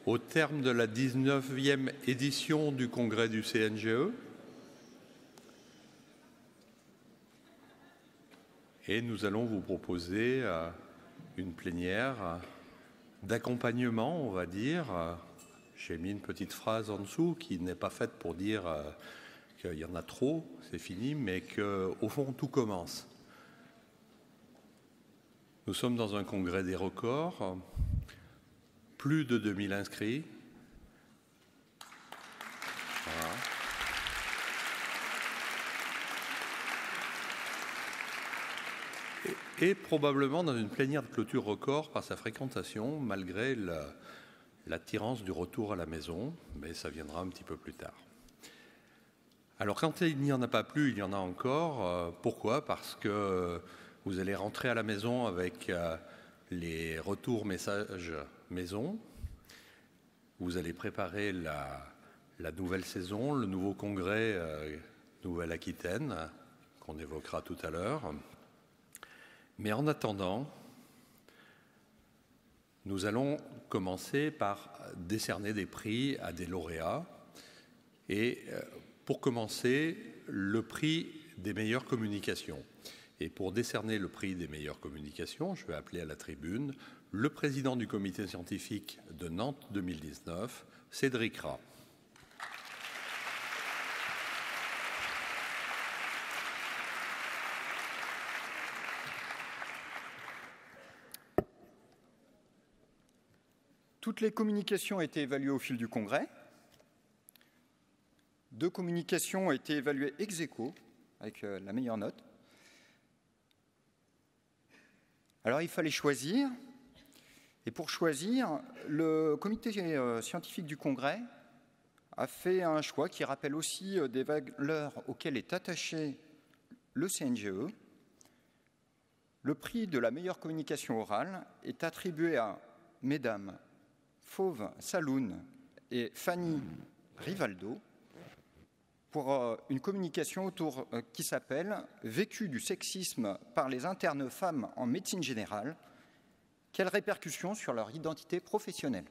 au terme de la 19e édition du congrès du CNGE. Et nous allons vous proposer une plénière d'accompagnement, on va dire. J'ai mis une petite phrase en dessous qui n'est pas faite pour dire qu'il y en a trop, c'est fini, mais qu'au fond, tout commence. Nous sommes dans un congrès des records, plus de 2000 inscrits. Voilà. Et probablement dans une plénière de clôture record par sa fréquentation, malgré l'attirance du retour à la maison, mais ça viendra un petit peu plus tard. Alors quand il n'y en a pas plus, il y en a encore. Pourquoi ? Parce que vous allez rentrer à la maison avec les retours messages maison. Vous allez préparer la nouvelle saison, le nouveau congrès Nouvelle-Aquitaine, qu'on évoquera tout à l'heure. Mais en attendant, nous allons commencer par décerner des prix à des lauréats. Et pour commencer, le prix des meilleures communications. Et pour décerner le prix des meilleures communications, je vais appeler à la tribune le président du comité scientifique de Nantes 2019, Cédric Rat. Toutes les communications ont été évaluées au fil du congrès. 2 communications ont été évaluées ex aequo, avec la meilleure note. Alors il fallait choisir, et pour choisir, le comité scientifique du congrès a fait un choix qui rappelle aussi des valeurs auxquelles est attaché le CNGE. Le prix de la meilleure communication orale est attribué à mesdames Fauve Saloun et Fanny Rivaldo pour une communication autour qui s'appelle « Vécu du sexisme par les internes femmes en médecine générale, quelles répercussions sur leur identité professionnelle ?»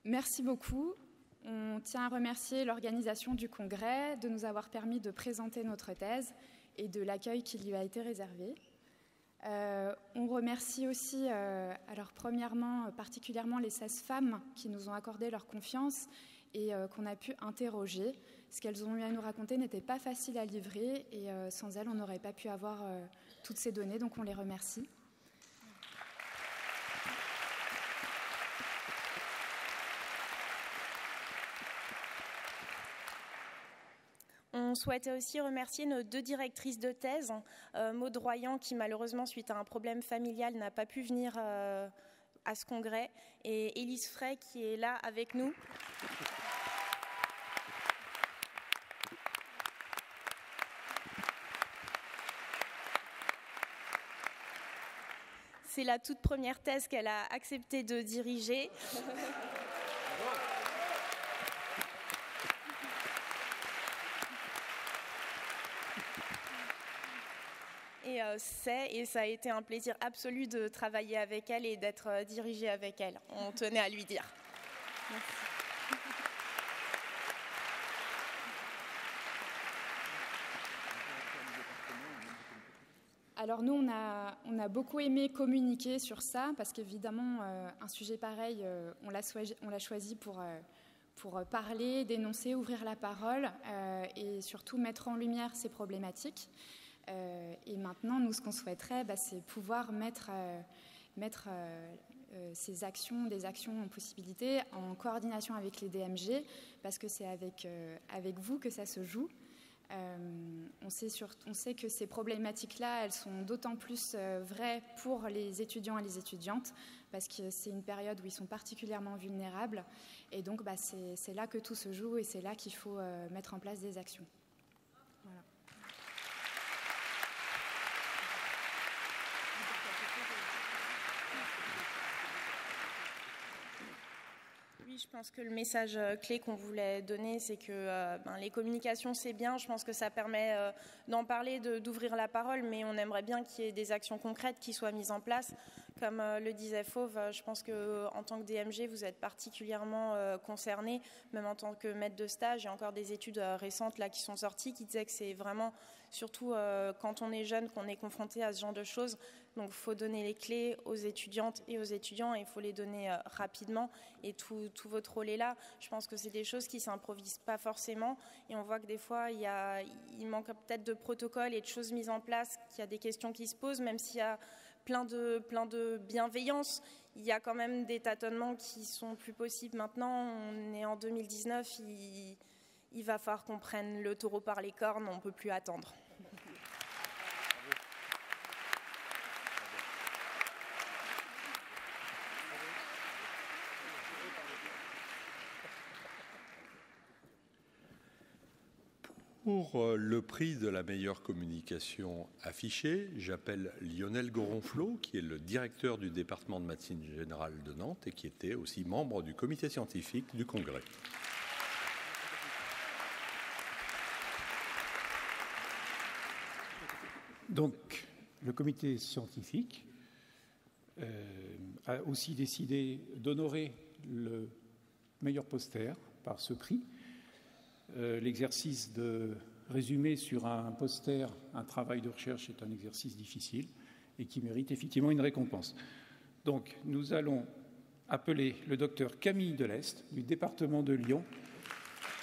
Merci beaucoup. On tient à remercier l'organisation du congrès de nous avoir permis de présenter notre thèse et de l'accueil qui lui a été réservé. On remercie aussi, alors premièrement, particulièrement les 16 femmes qui nous ont accordé leur confiance et qu'on a pu interroger. Ce qu'elles ont eu à nous raconter n'était pas facile à livrer et sans elles, on n'aurait pas pu avoir toutes ces données, donc on les remercie. On souhaitait aussi remercier nos 2 directrices de thèse, Maud Royan, qui malheureusement, suite à un problème familial, n'a pas pu venir à ce congrès, et Élise Frey, qui est là avec nous. C'est la toute première thèse qu'elle a accepté de diriger. Et ça a été un plaisir absolu de travailler avec elle et d'être dirigée avec elle. On tenait à lui dire. Merci. Alors nous, on a beaucoup aimé communiquer sur ça parce qu'évidemment, un sujet pareil, on l'a choisi pour parler, dénoncer, ouvrir la parole et surtout mettre en lumière ces problématiques. Et maintenant, nous, ce qu'on souhaiterait, c'est pouvoir mettre ces actions, des actions en possibilité, en coordination avec les DMG, parce que c'est avec vous que ça se joue. On sait que ces problématiques-là, elles sont d'autant plus vraies pour les étudiants et les étudiantes, parce que c'est une période où ils sont particulièrement vulnérables. Et donc, c'est là que tout se joue et c'est là qu'il faut mettre en place des actions. Voilà. Oui, je pense que le message clé qu'on voulait donner, c'est que les communications, c'est bien. Je pense que ça permet d'en parler, d'ouvrir la parole, mais on aimerait bien qu'il y ait des actions concrètes qui soient mises en place. Comme le disait Fauve, je pense qu'en tant que DMG, vous êtes particulièrement concernés, même en tant que maître de stage. Il y a encore des études récentes là, qui sont sorties qui disaient que c'est vraiment, surtout quand on est jeune, qu'on est confronté à ce genre de choses. Donc, il faut donner les clés aux étudiantes et aux étudiants et il faut les donner rapidement. Et tout votre rôle est là. Je pense que c'est des choses qui ne s'improvisent pas forcément. Et on voit que des fois, il manque peut-être de protocoles et de choses mises en place, qu'il y a des questions qui se posent, même s'il y a plein de bienveillance. Il y a quand même des tâtonnements qui sont plus possibles maintenant. On est en 2019. Il va falloir qu'on prenne le taureau par les cornes. On ne peut plus attendre. Pour le prix de la meilleure communication affichée, j'appelle Lionel Goronflot, qui est le directeur du département de médecine générale de Nantes et qui était aussi membre du comité scientifique du Congrès. Donc, le comité scientifique a aussi décidé d'honorer le meilleur poster par ce prix. L'exercice de résumer sur un poster un travail de recherche est un exercice difficile et qui mérite effectivement une récompense. Donc, nous allons appeler le docteur Camille Deleste du département de Lyon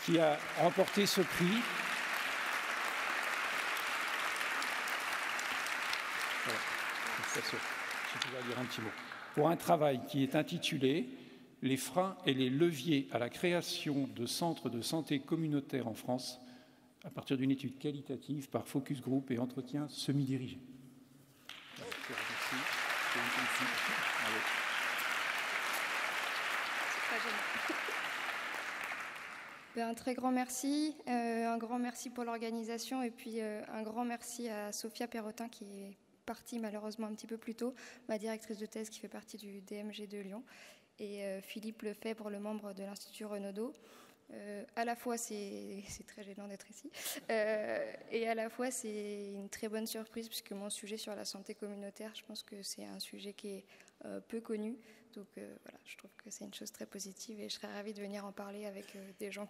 qui a remporté ce prix. Voilà. Je vais pouvoir dire un petit mot. Pour un travail qui est intitulé « Les freins et les leviers à la création de centres de santé communautaires en France » à partir d'une étude qualitative par focus group et entretien semi-dirigé. Un très grand merci, un grand merci pour l'organisation et puis un grand merci à Sophia Perrotin qui est partie malheureusement un petit peu plus tôt, ma directrice de thèse qui fait partie du DMG de Lyon, et Philippe Lefebvre, le membre de l'Institut Renaudot. À la fois, c'est très gênant d'être ici, et à la fois, c'est une très bonne surprise puisque mon sujet sur la santé communautaire, je pense que c'est un sujet qui est peu connu. Donc voilà, je trouve que c'est une chose très positive et je serais ravie de venir en parler avec des gens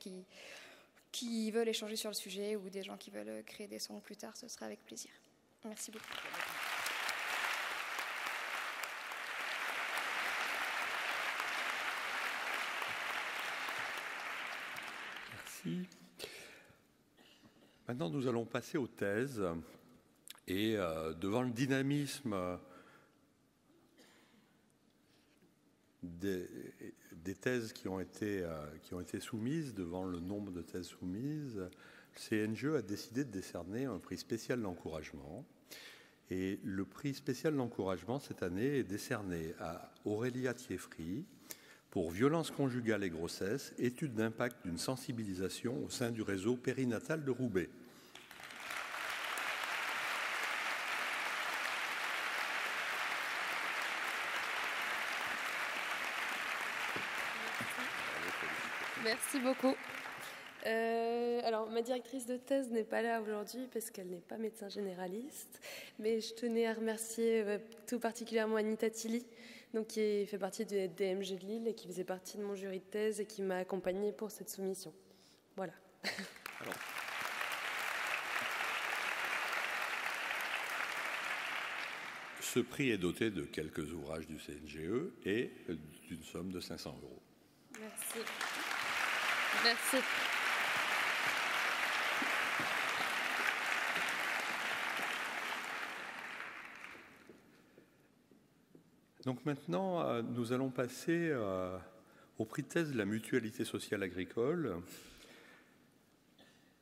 qui veulent échanger sur le sujet ou des gens qui veulent créer des centres plus tard. Ce sera avec plaisir. Merci beaucoup. Merci. Maintenant, nous allons passer aux thèses. Et devant le dynamisme des thèses qui ont été soumises, devant le nombre de thèses soumises, le CNGE a décidé de décerner un prix spécial d'encouragement. Et le prix spécial d'encouragement, cette année, est décerné à Aurélia Thieffry pour violences conjugales et grossesse, étude d'impact d'une sensibilisation au sein du réseau périnatal de Roubaix. Merci beaucoup. Alors, ma directrice de thèse n'est pas là aujourd'hui parce qu'elle n'est pas médecin généraliste, mais je tenais à remercier tout particulièrement Anita Tilly, donc, qui fait partie du DMG de Lille et qui faisait partie de mon jury de thèse et qui m'a accompagnée pour cette soumission. Voilà. Alors, ce prix est doté de quelques ouvrages du CNGE et d'une somme de 500 €. Merci. Merci. Donc maintenant, nous allons passer au prix de thèse de la Mutualité sociale agricole,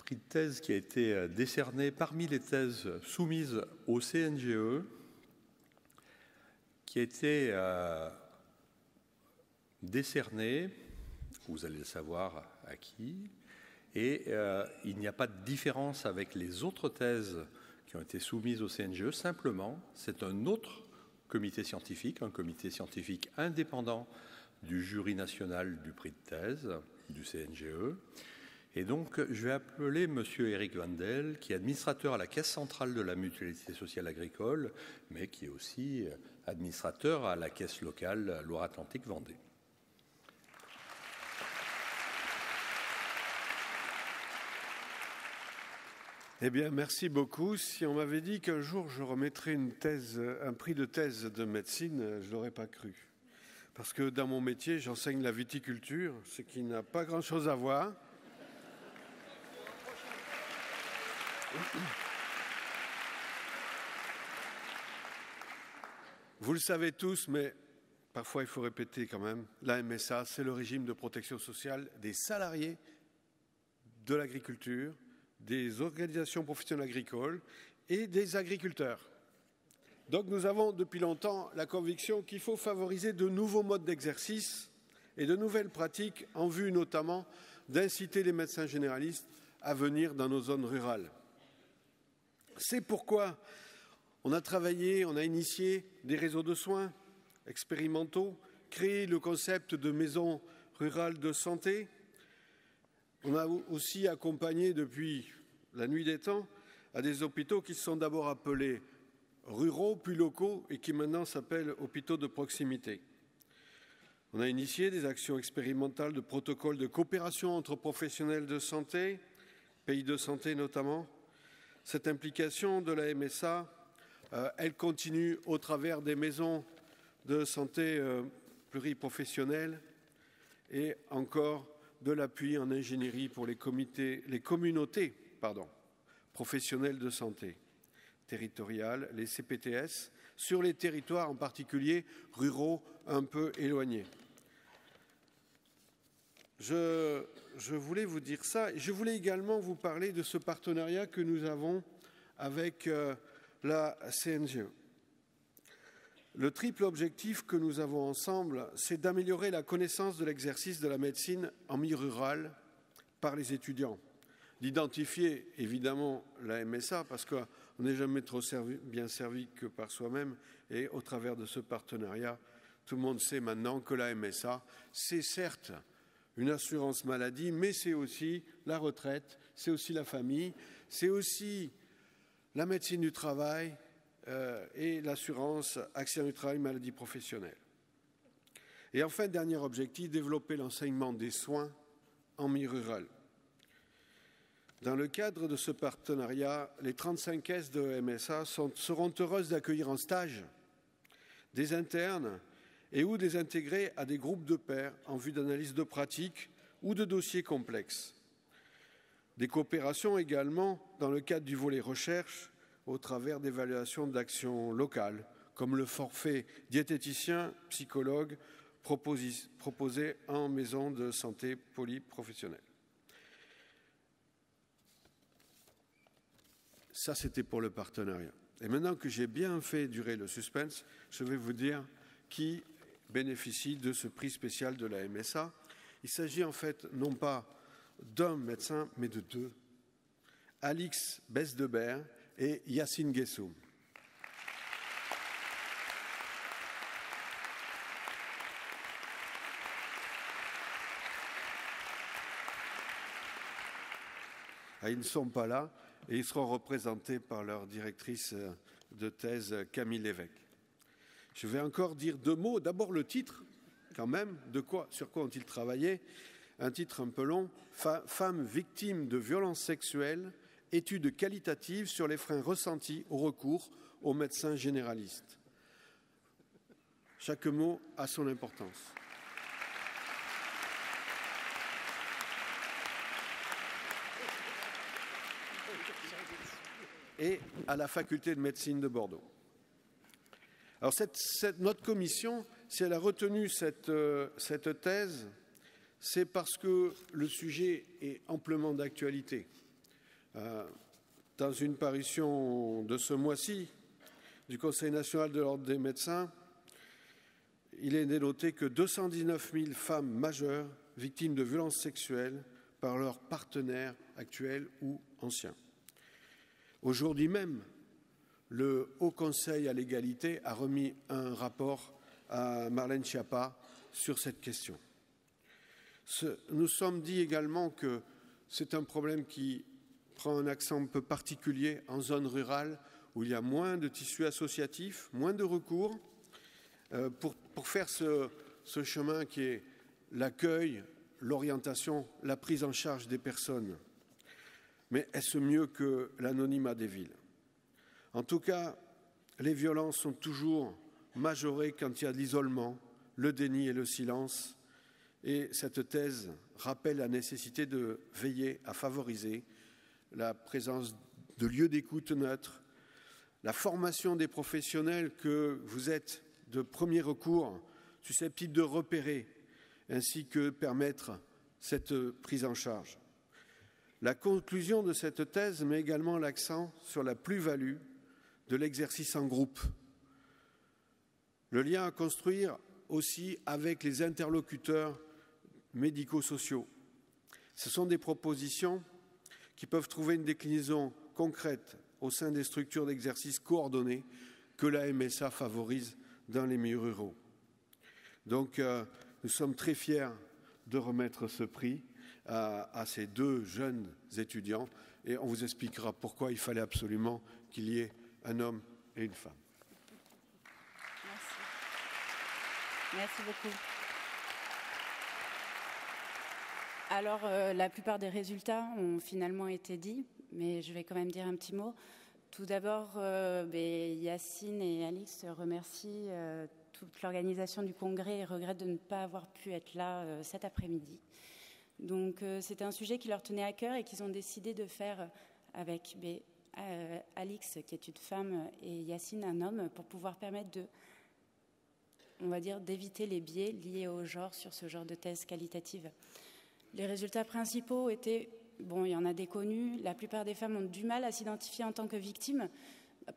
prix de thèse qui a été décerné parmi les thèses soumises au CNGE, qui a été décerné, vous allez le savoir à qui, et il n'y a pas de différence avec les autres thèses qui ont été soumises au CNGE, simplement c'est un autre comité scientifique, un comité scientifique indépendant du jury national du prix de thèse du CNGE. Et donc, je vais appeler monsieur Eric Vandel, qui est administrateur à la Caisse centrale de la Mutualité sociale agricole, mais qui est aussi administrateur à la Caisse locale Loire-Atlantique Vendée. Eh bien, merci beaucoup. Si on m'avait dit qu'un jour je remettrais un prix de thèse de médecine, je ne l'aurais pas cru. Parce que dans mon métier, j'enseigne la viticulture, ce qui n'a pas grand-chose à voir. Vous le savez tous, mais parfois il faut répéter quand même, la MSA, c'est le régime de protection sociale des salariés de l'agriculture, des organisations professionnelles agricoles et des agriculteurs. Donc nous avons depuis longtemps la conviction qu'il faut favoriser de nouveaux modes d'exercice et de nouvelles pratiques en vue notamment d'inciter les médecins généralistes à venir dans nos zones rurales. C'est pourquoi on a initié des réseaux de soins expérimentaux, créé le concept de maisons rurales de santé. On a aussi accompagné depuis la nuit des temps à des hôpitaux qui se sont d'abord appelés ruraux puis locaux et qui maintenant s'appellent hôpitaux de proximité. On a initié des actions expérimentales de protocoles de coopération entre professionnels de santé, pays de santé notamment. Cette implication de la MSA, elle continue au travers des maisons de santé pluriprofessionnelles et encore de l'appui en ingénierie pour les communautés professionnelles de santé territoriales, les CPTS, sur les territoires en particulier ruraux un peu éloignés. Je voulais vous dire ça. Je voulais également vous parler de ce partenariat que nous avons avec la CNGE. Le triple objectif que nous avons ensemble, c'est d'améliorer la connaissance de l'exercice de la médecine en milieu rural par les étudiants, d'identifier évidemment la MSA parce qu'on n'est jamais trop bien servi que par soi-même et au travers de ce partenariat, tout le monde sait maintenant que la MSA, c'est certes une assurance maladie, mais c'est aussi la retraite, c'est aussi la famille, c'est aussi la médecine du travail, et l'assurance accident du travail, maladie professionnelle. Et enfin, dernier objectif, développer l'enseignement des soins en milieu rural. Dans le cadre de ce partenariat, les 35 caisses de MSA seront heureuses d'accueillir en stage des internes et ou des intégrés à des groupes de pairs en vue d'analyse de pratiques ou de dossiers complexes. Des coopérations également dans le cadre du volet recherche au travers d'évaluations d'actions locales, comme le forfait diététicien, psychologue, proposé en maison de santé polyprofessionnelle. Ça, c'était pour le partenariat. Et maintenant que j'ai bien fait durer le suspense, je vais vous dire qui bénéficie de ce prix spécial de la MSA. Il s'agit en fait non pas d'un médecin, mais de deux. Alix Besdebert et Yacine Guessoum. Ils ne sont pas là et ils seront représentés par leur directrice de thèse, Camille Lévesque. Je vais encore dire deux mots. D'abord le titre, quand même, sur quoi ont-ils travaillé? Un titre un peu long, Femmes victimes de violences sexuelles, étude qualitative sur les freins ressentis au recours aux médecins généralistes. Chaque mot a son importance. Et à la faculté de médecine de Bordeaux. Alors notre commission, si elle a retenu cette thèse, c'est parce que le sujet est amplement d'actualité. Dans une parution de ce mois-ci du Conseil national de l'ordre des médecins, il est dénoté que 219 000 femmes majeures victimes de violences sexuelles par leurs partenaires actuels ou anciens. Aujourd'hui même, le Haut Conseil à l'égalité a remis un rapport à Marlène Schiappa sur cette question. Nous sommes dit également que c'est un problème qui prend un accent un peu particulier en zone rurale où il y a moins de tissus associatifs, moins de recours pour faire ce chemin qui est l'accueil, l'orientation, la prise en charge des personnes. Mais est-ce mieux que l'anonymat des villes? En tout cas, les violences sont toujours majorées quand il y a de l'isolement, le déni et le silence. Et cette thèse rappelle la nécessité de veiller à favoriser la présence de lieux d'écoute neutres, la formation des professionnels que vous êtes de premier recours susceptibles de repérer, ainsi que permettre cette prise en charge. La conclusion de cette thèse met également l'accent sur la plus-value de l'exercice en groupe, le lien à construire aussi avec les interlocuteurs médico-sociaux. Ce sont des propositions qui peuvent trouver une déclinaison concrète au sein des structures d'exercice coordonnées que la MSA favorise dans les milieux ruraux. Donc, nous sommes très fiers de remettre ce prix à ces deux jeunes étudiants et on vous expliquera pourquoi il fallait absolument qu'il y ait un homme et une femme. Merci. Merci beaucoup. Alors, la plupart des résultats ont finalement été dits, mais je vais quand même dire un petit mot. Tout d'abord, Yacine et Alix remercient toute l'organisation du congrès et regrettent de ne pas avoir pu être là cet après-midi. Donc, c'était un sujet qui leur tenait à cœur et qu'ils ont décidé de faire avec Alix, qui est une femme, et Yacine, un homme, pour pouvoir permettre d'éviter les biais liés au genre sur ce genre de thèse qualitative. Les résultats principaux étaient, il y en a des connus, la plupart des femmes ont du mal à s'identifier en tant que victimes,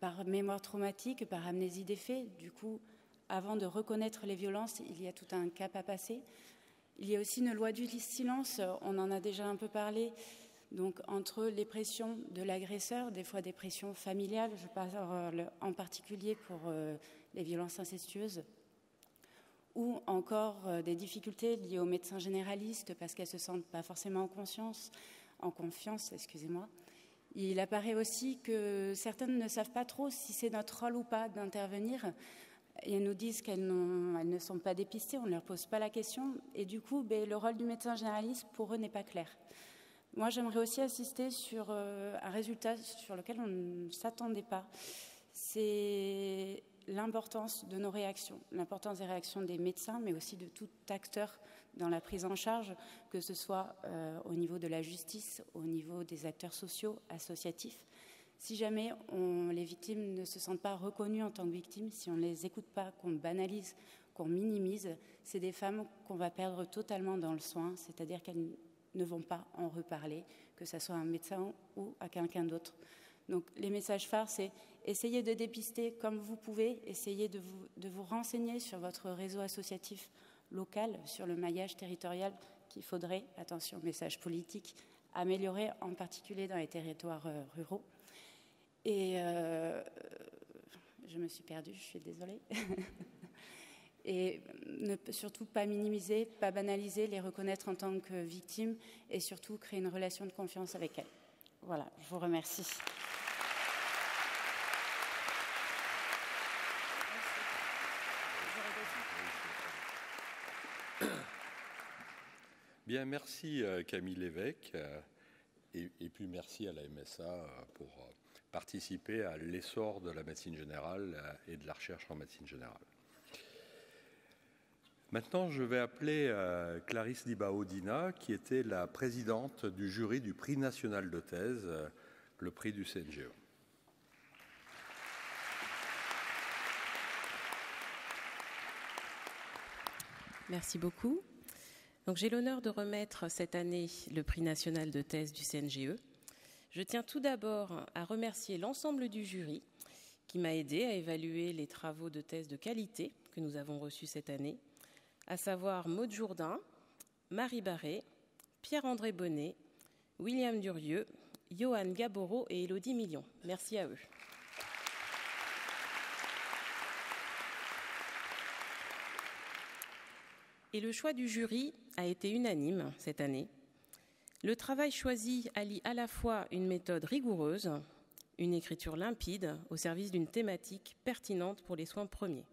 par mémoire traumatique, par amnésie des faits. Du coup, avant de reconnaître les violences, il y a tout un cap à passer. Il y a aussi une loi du silence, on en a déjà un peu parlé, donc entre les pressions de l'agresseur, des fois des pressions familiales, je parle en particulier pour les violences incestueuses, ou encore des difficultés liées aux médecins généralistes parce qu'elles ne se sentent pas forcément en confiance. Il apparaît aussi que certaines ne savent pas trop si c'est notre rôle ou pas d'intervenir. Et elles nous disent qu'elles ne sont pas dépistées, on ne leur pose pas la question. Et du coup, le rôle du médecin généraliste, pour eux, n'est pas clair. Moi, j'aimerais aussi insister sur un résultat sur lequel on ne s'attendait pas. C'est l'importance de nos réactions, l'importance des réactions des médecins, mais aussi de tout acteur dans la prise en charge, que ce soit au niveau de la justice, au niveau des acteurs sociaux, associatifs. Si jamais les victimes ne se sentent pas reconnues en tant que victimes, si on ne les écoute pas, qu'on banalise, qu'on minimise, c'est des femmes qu'on va perdre totalement dans le soin, c'est-à-dire qu'elles ne vont pas en reparler, que ce soit à un médecin ou à quelqu'un d'autre. Donc les messages phares, c'est essayez de dépister comme vous pouvez, essayez de vous renseigner sur votre réseau associatif local, sur le maillage territorial qu'il faudrait, attention, message politique, améliorer, en particulier dans les territoires ruraux. Et je me suis perdue, je suis désolée. Et ne surtout pas minimiser, pas banaliser, les reconnaître en tant que victimes et surtout créer une relation de confiance avec elles. Voilà, je vous remercie. Bien, merci Camille Lévesque et puis merci à la MSA pour participer à l'essor de la médecine générale et de la recherche en médecine générale. Maintenant, je vais appeler Clarisse Libao-Dina, qui était la présidente du jury du prix national de thèse, le prix du CNGE. Merci beaucoup. Donc, j'ai l'honneur de remettre cette année le prix national de thèse du CNGE. Je tiens tout d'abord à remercier l'ensemble du jury qui m'a aidé à évaluer les travaux de thèse de qualité que nous avons reçus cette année, à savoir Maude Jourdain, Marie Barré, Pierre-André Bonnet, William Durieux, Johan Gaboreau et Élodie Million. Merci à eux. Et le choix du jury a été unanime cette année. Le travail choisi allie à la fois une méthode rigoureuse, une écriture limpide au service d'une thématique pertinente pour les soins premiers.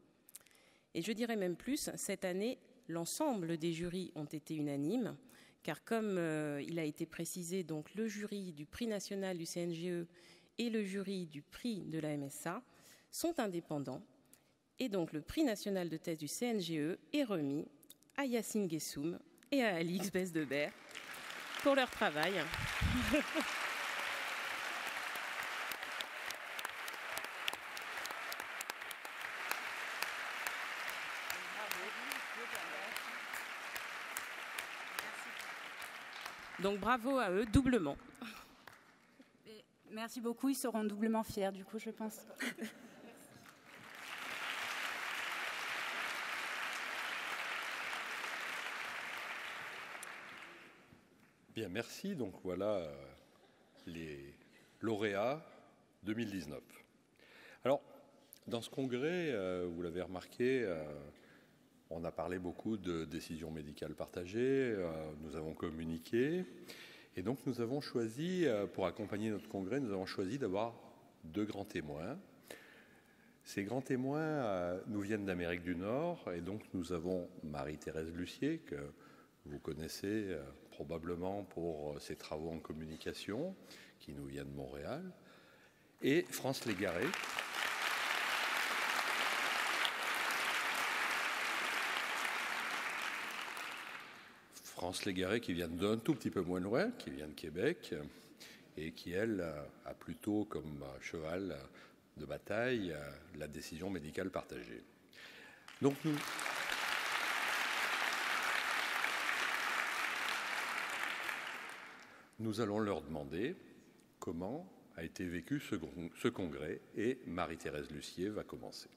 Et je dirais même plus, cette année, l'ensemble des jurys ont été unanimes, car comme il a été précisé, donc le jury du prix national du CNGE et le jury du prix de la MSA sont indépendants, et donc le prix national de thèse du CNGE est remis à Yacine Guessoum et à Alix Besse-Debert pour leur travail. Donc bravo à eux, doublement. Et merci beaucoup, ils seront doublement fiers du coup, je pense. Bien, merci. Donc voilà les lauréats 2019. Alors, dans ce congrès, vous l'avez remarqué, on a parlé beaucoup de décisions médicales partagées, nous avons communiqué, et donc nous avons choisi, pour accompagner notre congrès, nous avons choisi d'avoir 2 grands témoins. Ces grands témoins nous viennent d'Amérique du Nord, et donc nous avons Marie-Thérèse Lucier, que vous connaissez probablement pour ses travaux en communication, qui nous vient de Montréal, et France Légaré. France Légaré qui vient d'un tout petit peu moins loin, qui vient de Québec, et qui, elle, a plutôt comme cheval de bataille la décision médicale partagée. Donc nous allons leur demander comment a été vécu ce congrès, et Marie-Thérèse Lucier va commencer.